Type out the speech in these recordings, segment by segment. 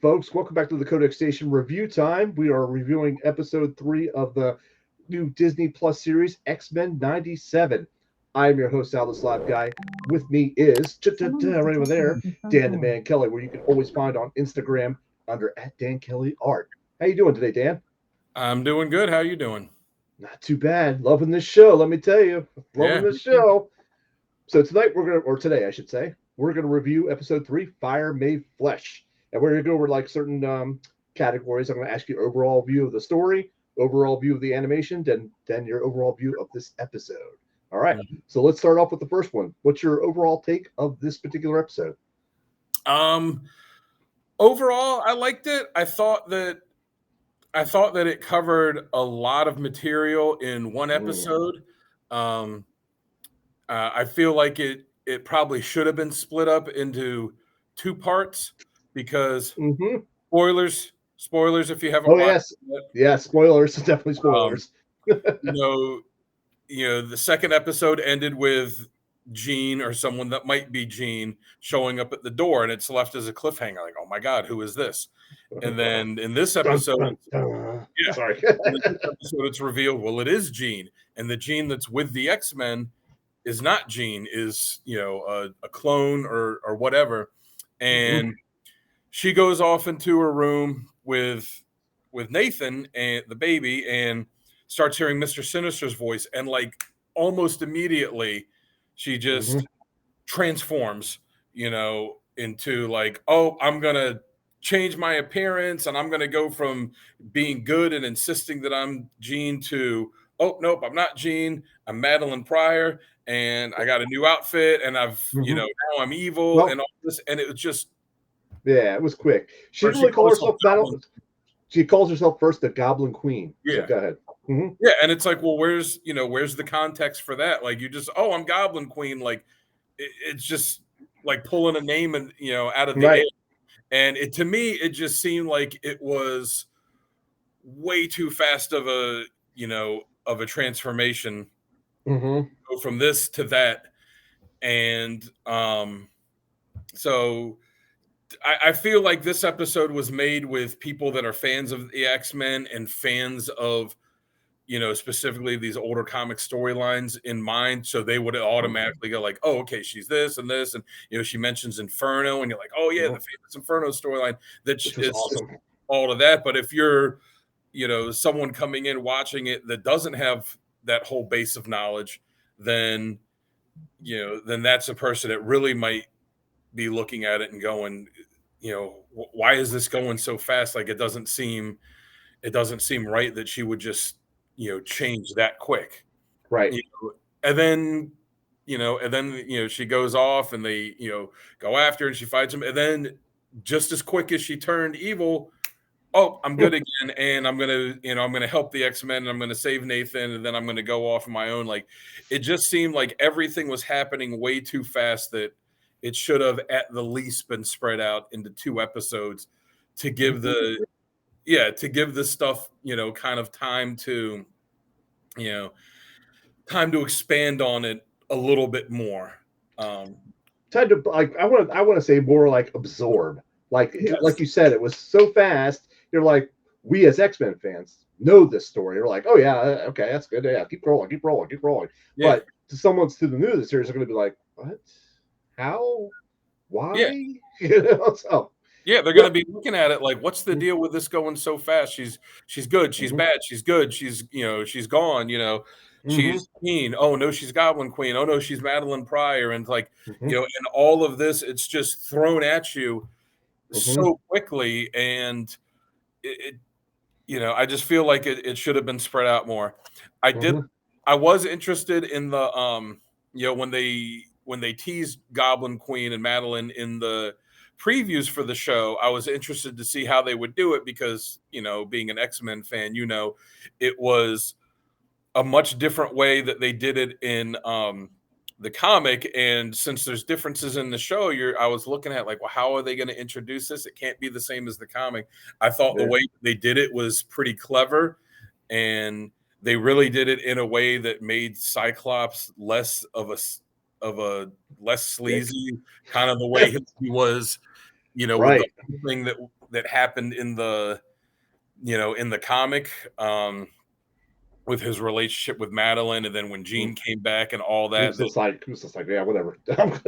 folks? Welcome back to the Codex Station review time. We are reviewing episode 3 of the new Disney Plus series, X-Men 97. I'm your host, Sal the Live Guy. With me is, right over there, Dan the Man Kelly, where you can always find on Instagram under @DanKellyArt. How you doing today, Dan? I'm doing good. How you doing? Not too bad. Loving this show, let me tell you. Loving Yeah. this show. So tonight today I should say, we're gonna review episode 3, Fire Made Flesh. And we're gonna go over like certain categories. I'm gonna ask you overall view of the story, overall view of the animation, then your overall view of this episode. All right. So let's start off with the first one. What's your overall take of this particular episode? Overall, I liked it. I thought that it covered a lot of material in one episode. I feel like it probably should have been split up into 2 parts because spoilers if you haven't watched it. Yeah, spoilers, definitely spoilers. You know, the second episode ended with Jean or someone that might be Jean showing up at the door, and it's left as a cliffhanger, like, oh my God, who is this? And then in this episode, Sorry. in this episode, it's revealed, well, it is Jean, and the Jean that's with the X-Men is not Jean, is a clone or whatever. And she goes off into her room with Nathan and the baby and starts hearing Mr. Sinister's voice, and like almost immediately she just transforms, into like, oh, I'm gonna change my appearance and I'm gonna go from being good and insisting that I'm Jean to, oh nope, I'm not Jean, I'm Madeline Pryor, and I got a new outfit, and I've now I'm evil and all this, and it was just it was quick. She didn't really call herself Madeline. She calls herself first the Goblin Queen. Yeah. So go ahead. Yeah, and it's like, well, where's the context for that? Like, you just, oh, I'm Goblin Queen. Like, it's just like pulling a name and out of the air. And to me, it just seemed like it was way too fast of a transformation. Go from this to that, and so I feel like this episode was made with people that are fans of the X-Men and fans of specifically these older comic storylines in mind. So they would automatically go like, oh, okay, she's this and this. And, she mentions Inferno, and you're like, oh yeah, the famous Inferno storyline. That's awesome. All of that. But if you're, someone coming in watching it that doesn't have that whole base of knowledge, then that's a person that really might be looking at it and going, why is this going so fast? Like, it doesn't seem right that she would just change that quick, right? And then she goes off and they go after her and she fights him, and then just as quick as she turned evil, oh, I'm good again, and I'm gonna help the X-Men, and I'm gonna save Nathan, and then I'm gonna go off on my own. Like, it just seemed like everything was happening way too fast, that it should have at the least been spread out into 2 episodes to give the stuff, kind of time to expand on it a little bit more. Time to, like, I want to say more like absorb. Like, like you said, it was so fast. You're like, we as X-Men fans know this story. You're like, oh yeah, okay, that's good. Yeah, keep rolling. Yeah. But to someone to the new of the series, they're going to be like, what? How? Why? Yeah. So. Yeah, they're going to be looking at it like, what's the deal with this going so fast? She's good. She's bad. She's good. She's, she's gone. She's Queen. Oh, no, she's Goblin Queen. Oh, no, she's Madeline Pryor. And like, and all of this, it's just thrown at you so quickly. And I just feel like it should have been spread out more. I was interested in the, when they teased Goblin Queen and Madeline in the previews for the show, I was interested to see how they would do it because, being an X-Men fan, it was a much different way that they did it in the comic. And since there's differences in the show, I was looking at like, well, how are they going to introduce this? It can't be the same as the comic. I thought the way they did it was pretty clever, and they really did it in a way that made Cyclops less of a less sleazy, kind of the way he was with the Right. whole thing that happened in the in the comic, with his relationship with Madeline, and then when Jean came back and all He that. was just like, yeah, whatever. Yeah, I'm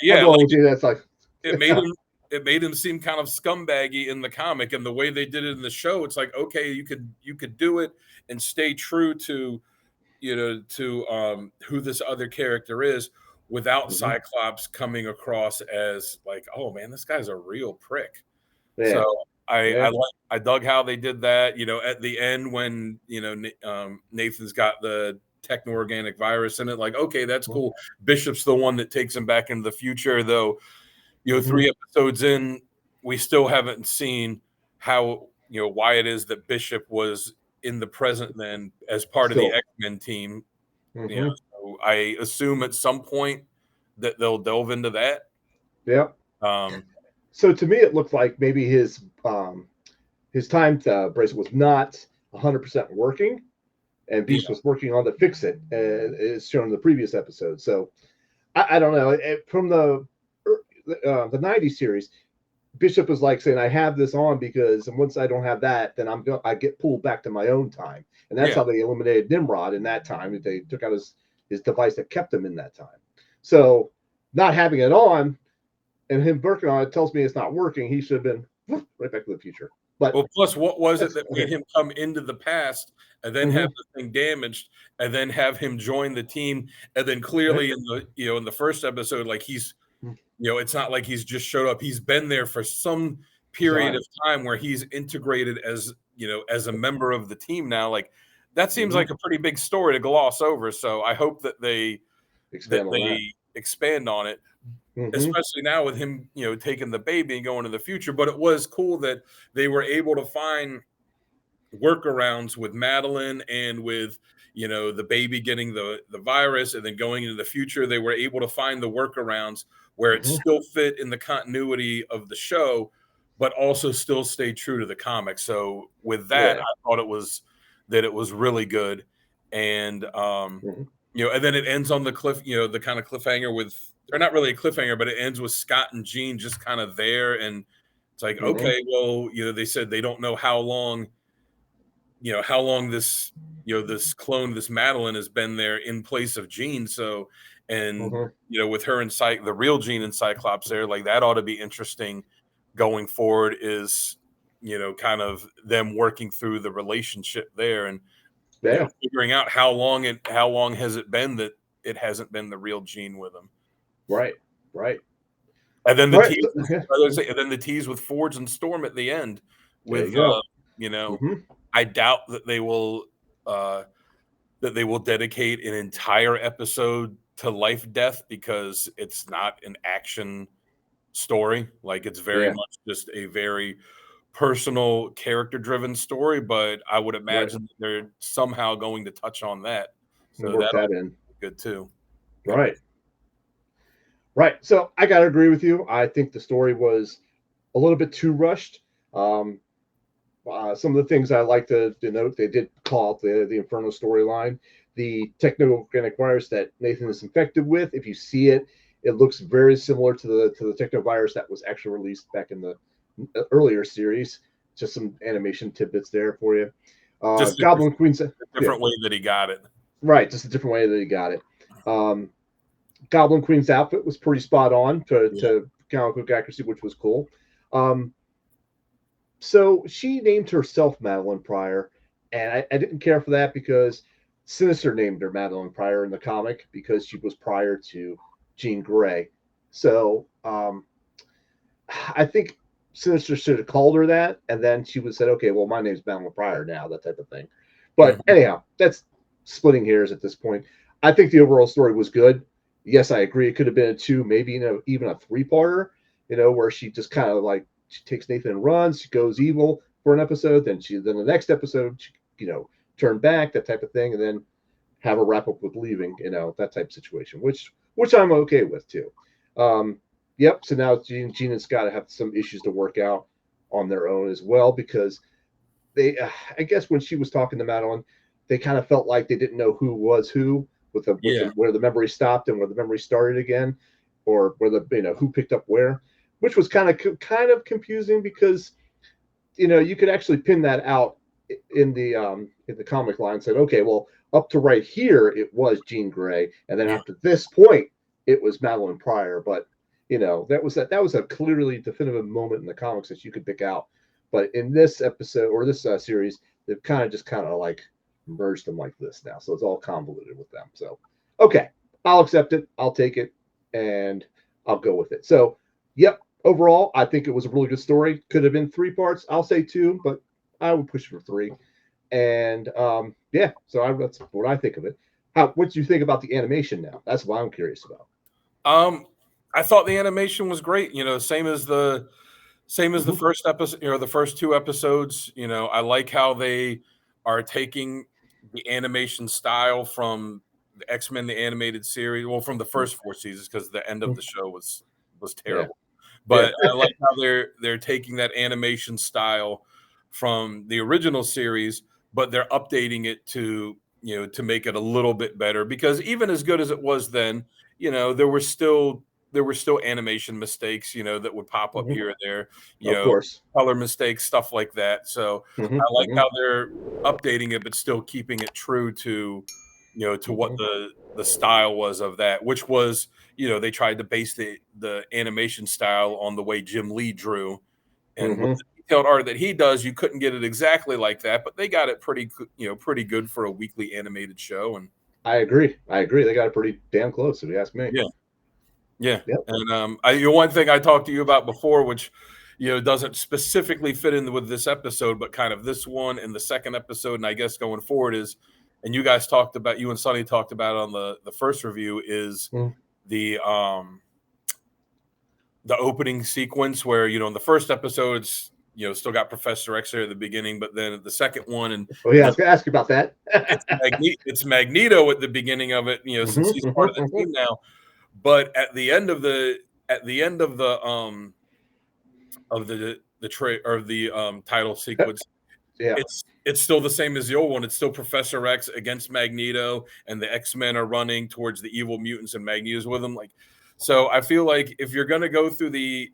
yeah, going like with you. That's like, it made him it made him seem kind of scumbaggy in the comic, and the way they did it in the show, it's like, okay, you could do it and stay true to who this other character is without Mhm. Cyclops coming across as like, oh man, this guy's a real prick. So Yeah, I yeah. like I dug how they did that. At the end when Nathan's got the techno organic virus in it, like, okay, that's cool. Bishop's the one that takes him back into the future, though. Mhm. 3 episodes in, we still haven't seen how why it is that Bishop was in the present then as part of the Still. X-Men team. Hmm. So I assume at some point that they'll delve into that. Yeah. Um, So to me, it looked like maybe his time bracelet was not 100% working, and yeah, Beast was working on to fix it, as shown in the previous episode. So I don't know. From the '90s series, Bishop was like saying, "I have this on because once I don't have that, then I get pulled back to my own time," and that's yeah, how they eliminated Nimrod in that time. They took out his device that kept him in that time. So not having it on and him working on it tells me it's not working. He should have been right back to the future. But Well, plus, what was it that's that made okay. him come into the past and then have Mm-hmm. the thing damaged, and then have him join the team, and then clearly in the first episode, like he's it's not like he's just showed up. He's been there for some period Design. of time where he's integrated as as a member of the team now. Like that seems Mm-hmm. like a pretty big story to gloss over. So I hope that they Expand on that. expand on it, Mm-hmm. especially now with him, taking the baby and going to the future. But it was cool that they were able to find workarounds with Madeline and with the baby getting the virus and then going into the future. They were able to find the workarounds where it Mm-hmm. still fit in the continuity of the show, but also still stayed true to the comic. So with that, Yeah. I thought it was really good. And Mm-hmm. and then it ends on the cliff, the kind of cliffhanger with, or not really a cliffhanger, but it ends with Scott and Jean just kind of there. And it's like, Mm-hmm. okay, well, they said they don't know how long this this clone, this Madeline, has been there in place of Jean. So, and Mm-hmm. with her and the real Jean and Cyclops there, like that ought to be interesting going forward, is kind of them working through the relationship there, and Yeah. figuring out how long has it been that it hasn't been the real Jean with him. Right. Right. And then the Right. tease, and then the tease with Forge and Storm at the end There with you go. you know Mm-hmm. I doubt uh that they will dedicate an entire episode to life death, because it's not an action story. Like, it's very Yeah. much just a very personal, character driven story, but I would Right. imagine that they're somehow going to touch on that. And So work that'll that in. be good too. Right. Right. So I gotta agree with you. I think the story was a little bit too rushed. Um, some of the things I like to note, they did call out the Inferno storyline. The techno-organic virus that Nathan is infected with, if you see it, it looks very similar to the technovirus that was actually released back in the earlier series. Just some animation tidbits there for you. Just Goblin Queen's, a yeah, different way that he got it. right, just a different way that he got it. Goblin Queen's outfit was pretty spot on Yeah. to comic book accuracy, which was cool. Um, so she named herself Madeline Pryor, and I didn't care for that because Sinister named her Madeline Pryor in the comic because she was prior to Jean Grey. So I think Sinister should have called her that, and then she would have said, "Okay, well, my name's Madeline Pryor now," that type of thing. But Mhm. anyhow, that's splitting hairs at this point. I think the overall story was good. Yes, I agree. It could have been a two, maybe even a three-parter. Where she just kind of like she takes Nathan and runs. She goes evil for an episode, then the next episode she turn back, that type of thing, and then have a wrap up with leaving. That type of situation, which I'm okay with too. Um, yep. So now Gene and Scott have some issues to work out on their own as well because I guess when she was talking to Madeline, they kind of felt like they didn't know who was who Yeah. where the memory stopped and where the memory started again, or where who picked up where. which was kind of confusing because you could actually pin that out in the comic line. Said, okay, well, up to right here it was Jean Grey, and then after this point it was Madeline Pryor. But that was a clearly definitive moment in the comics that you could pick out. But in this episode or this series, they've kind of like merged them like this now, so it's all convoluted with them. So okay, I'll accept it, I'll take it, and I'll go with it. So yep, overall, I think it was a really good story. Could have been 3 parts. I'll say 2, but I would push for 3. And yeah, so that's what I think of it. What do you think about the animation now? That's what I'm curious about. I thought the animation was great. Same as the first episode. The first 2 episodes. I like how they are taking the animation style from the X-Men the animated series. Well, from the first 4 seasons, because the end of the show was terrible. But I like how they're taking that animation style from the original series, but they're updating it to make it a little bit better. Because even as good as it was then, there were still animation mistakes, that would pop up here and there, of course, color mistakes, stuff like that. So I like how they're updating it, but still keeping it true to what the style was of that, which was, they tried to base the animation style on the way Jim Lee drew, and with the detailed art that he does, you couldn't get it exactly like that, but they got it pretty good for a weekly animated show. And I agree. They got it pretty damn close, if you ask me. Yeah. Yep. And one thing I talked to you about before, which doesn't specifically fit in with this episode, but kind of this one and the second episode, and I guess going forward is, and you and Sonny talked about it on the first review, is the opening sequence where in the first episodes still got Professor X there at the beginning, but then the second one, and I was gonna ask you about that. it's Magneto at the beginning of it, since he's part of the team now. But at the end of the title sequence, it's still the same as the old one. It's still Professor X against Magneto, and the X-Men are running towards the evil mutants, and Magneto's with them. So I feel like if you're going to go through the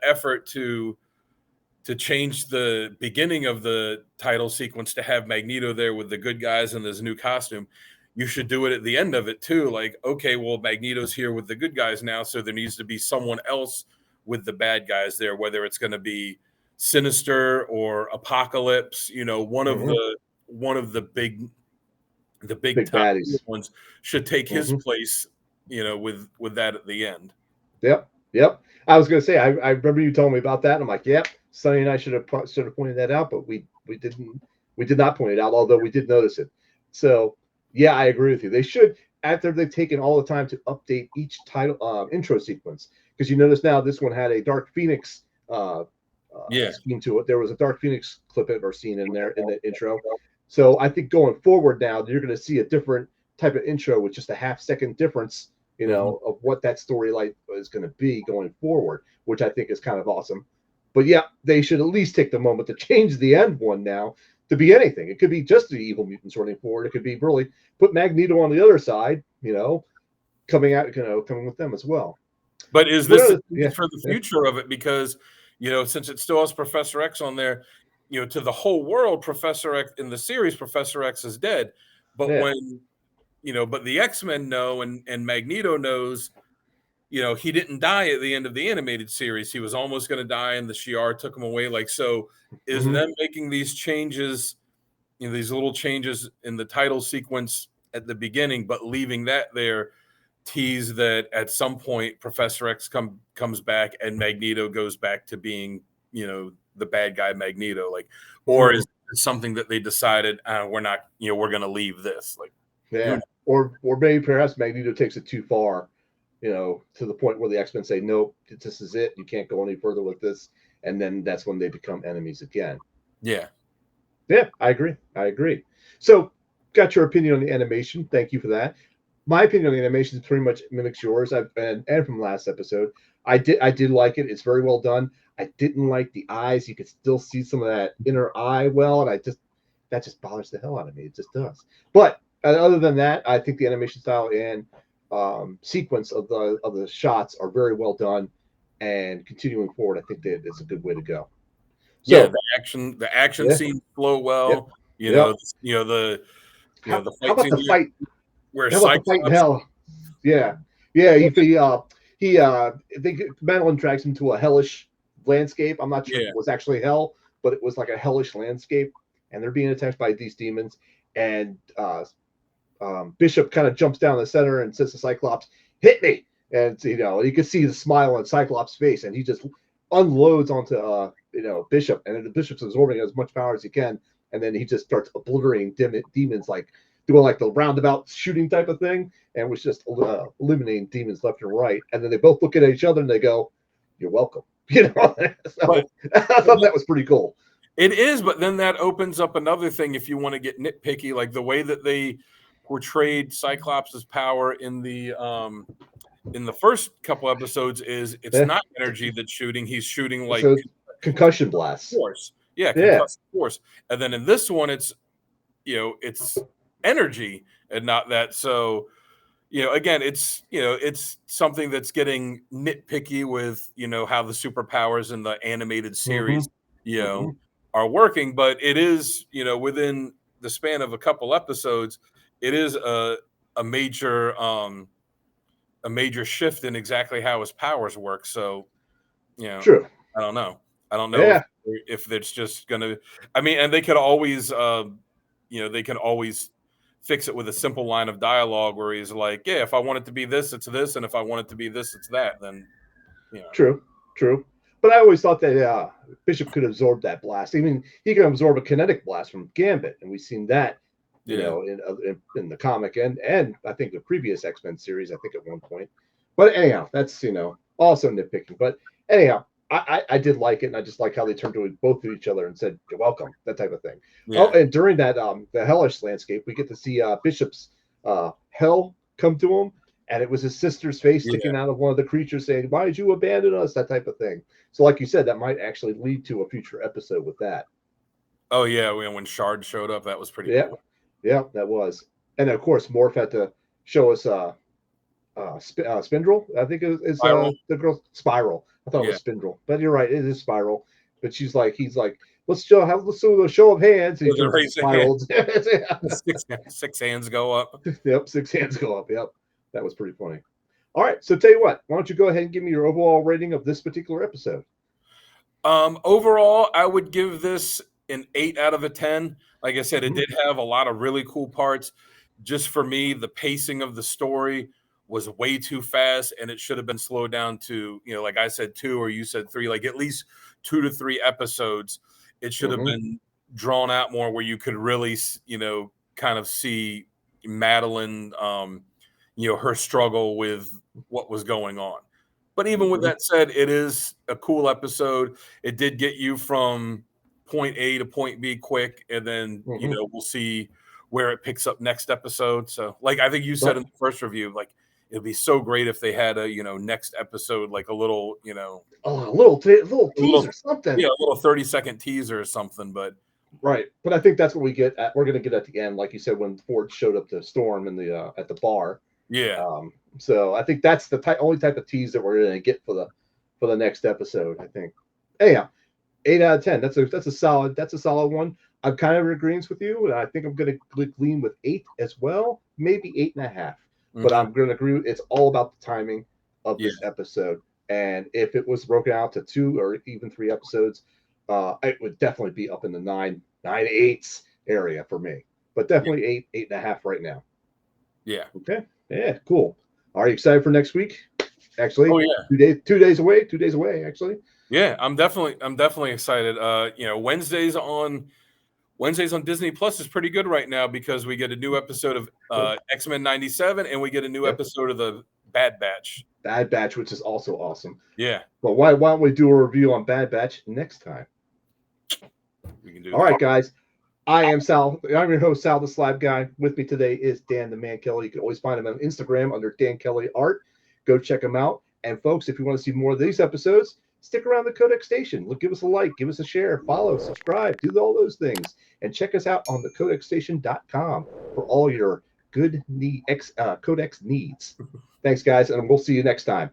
effort to change the beginning of the title sequence to have Magneto there with the good guys in his new costume, you should do it at the end of it too. Like, okay, well, Magneto's here with the good guys now, so there needs to be someone else with the bad guys there, whether it's going to be Sinister or Apocalypse. One of the big top baddies ones should take his place. With that at the end. Yep. I was going to say, I remember you told me about that. And I'm like, yep. Sonny and I should have pointed that out, but we did not point it out, although we did notice it. So yeah, I agree with you. They should, after they've taken all the time to update each title intro sequence, because you notice now this one had a Dark Phoenix scheme to it. There was a Dark Phoenix clip or scene in there in the intro. So I think going forward now, you're going to see a different type of intro with just a half-second difference, of what that storyline is going to be going forward, which I think is kind of awesome. But yeah, they should at least take the moment to change the end one now to be anything. It could be just the evil mutants running forward. It could be really put Magneto on the other side, coming with them as well. But is this for the future of it? Because, since it still has Professor X on there, to the whole world, Professor X in the series, Professor X is dead. But when, but the X-Men know, and Magneto knows, he didn't die at the end of the animated series. He was almost going to die, and the Shi'ar took him away. So is them making these changes, these little changes in the title sequence at the beginning, but leaving that there, tease that at some point Professor X comes back and Magneto goes back to being, the bad guy Magneto, or is it something that they decided we're not, we're going to leave this, or maybe perhaps Magneto takes it too far, to the point where the X-Men say, nope, this is it. You can't go any further with this. And then that's when they become enemies again. Yeah, I agree. So got your opinion on the animation. Thank you for that. My opinion on the animation is pretty much mimics yours. And from last episode, I did like it. It's very well done. I didn't like the eyes. You could still see some of that inner eye well, and that just bothers the hell out of me. It just does. But other than that, I think the animation style and sequence of the shots are very well done. and continuing forward, I think that it's a good way to go. Yeah, So the action yeah, scenes flow yep, well. yep. The How fight about scene the fight? where How about the fight in Cyclops. hell? Yeah, yeah. I think Madeline drags him to a hellish landscape. I'm not sure if Yeah, it was actually hell, but it was like a hellish landscape, and they're being attacked by these demons. And Bishop kind of jumps down the center and says to Cyclops, "Hit me!" And you can see the smile on Cyclops' face, and he just unloads onto Bishop, and the Bishop's absorbing as much power as he can, and then he just starts obliterating demons, like doing like the roundabout shooting type of thing, and was just eliminating demons left and right. And then they both look at each other and they go, "You're welcome." but So I thought that was pretty cool. it is. But then that opens up another thing. If you want to get nitpicky, like the way that they portrayed Cyclops' power in the first couple episodes is it's Yeah. not energy that's shooting. He's shooting like So concussion blasts. force. Yeah, Yeah. concussive force. And then in this one, it's energy and not that. So, again, it's something that's getting nitpicky with, how the superpowers in the animated Mm-hmm. series, Mm-hmm. are working. But it is, within the span of a couple episodes, it is a major, a major shift in exactly how his powers work. So, you know, True. I don't know. I don't know Yeah. if it's just gonna. I mean, and they could always, they can always fix it with a simple line of dialogue where he's like, "Yeah, if I want it to be this, it's this, and if I want it to be this, it's that." Then, you know, True. True. But I always thought that Bishop could absorb that blast. Even he can absorb a kinetic blast from Gambit, and we've seen that, yeah, in the comic and I think the previous X-Men series. I think at one point. But anyhow, that's also nitpicking. But anyhow, I did like it, and I just like how they turned to both of each other and said, "You're welcome," that type of thing. Oh, yeah, and during that the hellish landscape, we get to see Bishop's hell come to him, and it was his sister's face yeah. sticking out of one of the creatures saying, "Why did you abandon us?" That type of thing. So, like you said, that might actually lead to a future episode with that. Oh yeah, when Shard showed up, that was pretty Yeah, cool. yeah, that was. And of course, Morph had to show us Spindle. I think is Spiral. the girl Spiral. I thought it was Yeah, Spindle, but you're right, it is Spiral. But he's like, let's do a show of hands. And he with a turns to raising hand, Spiral. six hands go up. Yep, six hands go up. Yep, that was pretty funny. All right, so tell you what, why don't you go ahead and give me your overall rating of this particular episode? Overall, I would give this an 8 out of 10. Like I said, it Mm-hmm. did have a lot of really cool parts. Just for me, the pacing of the story was way too fast, and it should have been slowed down to, like I said, 2 or you said 3, like at least 2 to 3 episodes. It should have Mm-hmm. been drawn out more, where you could really, kind of see Madeline, her struggle with what was going on. But even with Mm-hmm. that said, it is a cool episode. It did get you from point A to point B quick, and then Mm-hmm. we'll see where it picks up next episode. So, like I think you said Right. in the first review, like it'd be so great if they had a next episode, like a little Oh, a little a little teaser, something. yeah, a little 30-second teaser or something. But Right, but I think that's what we're going to get at the end, like you said, when Ford showed up to Storm in the at the bar. yeah, So I think that's the only type of tease that we're going to get for the next episode. I think. Anyhow, 8 out of 10. That's a solid one. I'm kind of in agreement with you, and I think I'm going to lean with 8 as well, maybe 8.5. But okay, I'm going to agree. It's all about the timing of yeah, this episode, and if it was broken out to 2 or even 3 episodes, it would definitely be up in the 9.8 area for me. But yeah, definitely 8.5 right now. yeah. Okay. Yeah, cool. Are you excited for next week? Actually, Oh yeah. 2 days away. 2 days away, actually. Yeah, I'm definitely excited. Wednesdays on Disney Plus is pretty good right now because we get a new episode of X-Men 97 and we get a new Yep. episode of the Bad Batch. Bad Batch, which is also awesome. Yeah, But why don't we do a review on Bad Batch next time? we can do All that. right, guys. I am Sal. I'm your host, Sal the Slab Guy. With me today is Dan the Man Kelly. You can always find him on Instagram under Dan Kelly Art. Go check him out. And folks, if you want to see more of these episodes, stick around the Codex Station. Give us a like, give us a share, follow, subscribe, do all those things. And check us out on the codexstation.com for all your good Codex needs. Thanks, guys, and we'll see you next time.